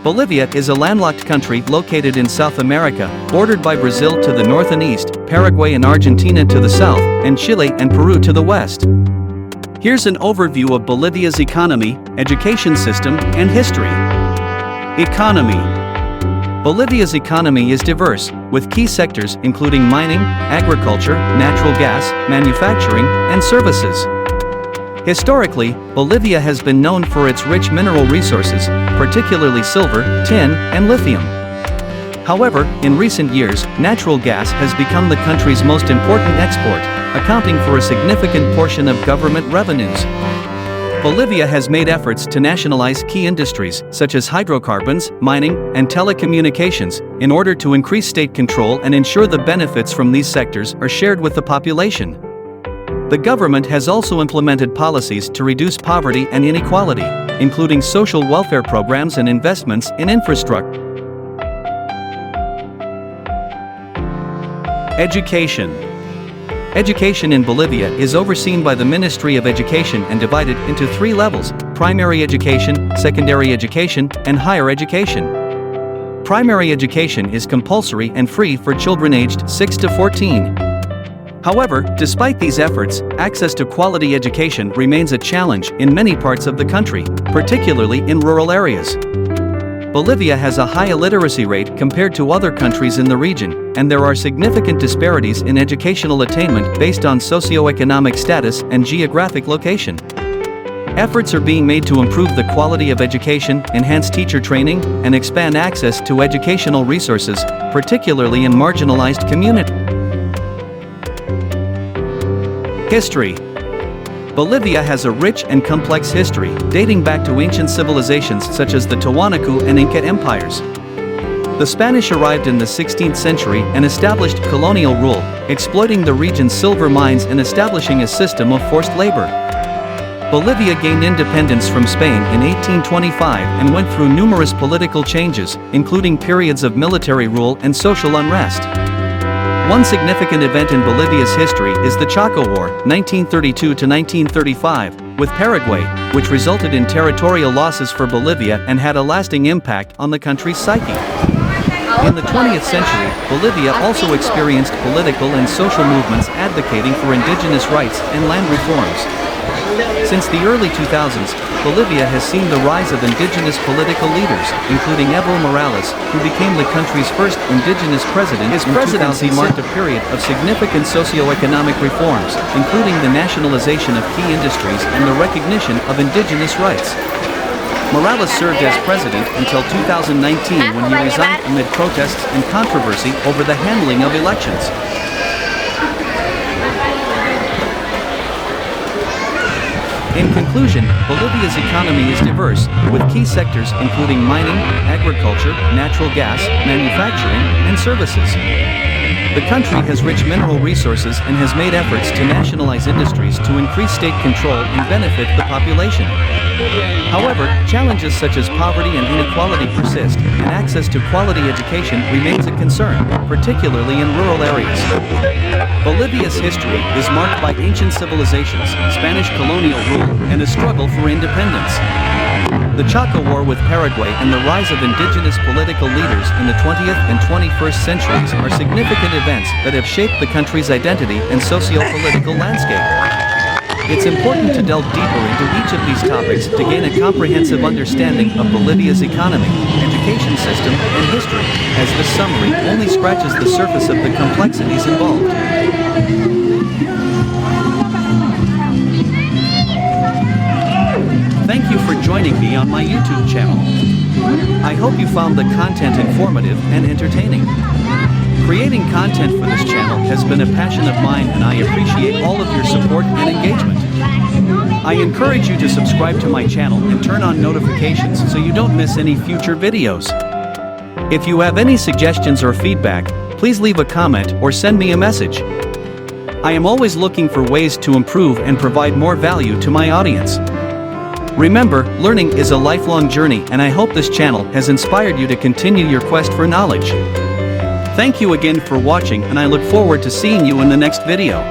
Bolivia is a landlocked country located in South America, bordered by Brazil to the north and east, Paraguay and Argentina to the south, and Chile and Peru to the west. Here's an overview of Bolivia's economy, education system, and history. Economy. Bolivia's economy is diverse, with key sectors including mining, agriculture, natural gas, manufacturing, and services. Historically, Bolivia has been known for its rich mineral resources, particularly silver, tin, and lithium. However, in recent years, natural gas has become the country's most important export, accounting for a significant portion of government revenues. Bolivia has made efforts to nationalize key industries, such as hydrocarbons, mining, and telecommunications, in order to increase state control and ensure the benefits from these sectors are shared with the population. The government has also implemented policies to reduce poverty and inequality, including social welfare programs and investments in infrastructure. Education. Education in Bolivia is overseen by the Ministry of Education and divided into three levels: primary education, secondary education, and higher education. Primary education is compulsory and free for children aged 6 to 14. However, despite these efforts, access to quality education remains a challenge in many parts of the country, particularly in rural areas. Bolivia has a high illiteracy rate compared to other countries in the region, and there are significant disparities in educational attainment based on socioeconomic status and geographic location. Efforts are being made to improve the quality of education, enhance teacher training, and expand access to educational resources, particularly in marginalized communities. History. Bolivia has a rich and complex history, dating back to ancient civilizations such as the Tiwanaku and Inca empires. The Spanish arrived in the 16th century and established colonial rule, exploiting the region's silver mines and establishing a system of forced labor. Bolivia gained independence from Spain in 1825 and went through numerous political changes, including periods of military rule and social unrest. One significant event in Bolivia's history is the Chaco War, 1932 to 1935, with Paraguay, which resulted in territorial losses for Bolivia and had a lasting impact on the country's psyche. In the 20th century, Bolivia also experienced political and social movements advocating for indigenous rights and land reforms. Since the early 2000s, Bolivia has seen the rise of indigenous political leaders, including Evo Morales, who became the country's first indigenous president. His presidency marked a period of significant socio-economic reforms, including the nationalization of key industries and the recognition of indigenous rights. Morales served as president until 2019, when he resigned amid protests and controversy over the handling of elections. In conclusion, Bolivia's economy is diverse, with key sectors including mining, agriculture, natural gas, manufacturing, and services. The country has rich mineral resources and has made efforts to nationalize industries to increase state control and benefit the population. However, challenges such as poverty and inequality persist, and access to quality education remains a concern, particularly in rural areas. Bolivia's history is marked by ancient civilizations, Spanish colonial rule, and a struggle for independence. The Chaco War with Paraguay and the rise of indigenous political leaders in the 20th and 21st centuries are significant events that have shaped the country's identity and socio-political landscape. It's important to delve deeper into each of these topics to gain a comprehensive understanding of Bolivia's economy, education system, and history, as this summary only scratches the surface of the complexities involved. Thank you for joining me on my YouTube channel. I hope you found the content informative and entertaining. Creating content for this channel has been a passion of mine, and I appreciate all of your support and engagement. I encourage you to subscribe to my channel and turn on notifications so you don't miss any future videos. If you have any suggestions or feedback, please leave a comment or send me a message. I am always looking for ways to improve and provide more value to my audience. Remember, learning is a lifelong journey, and I hope this channel has inspired you to continue your quest for knowledge. Thank you again for watching, and I look forward to seeing you in the next video.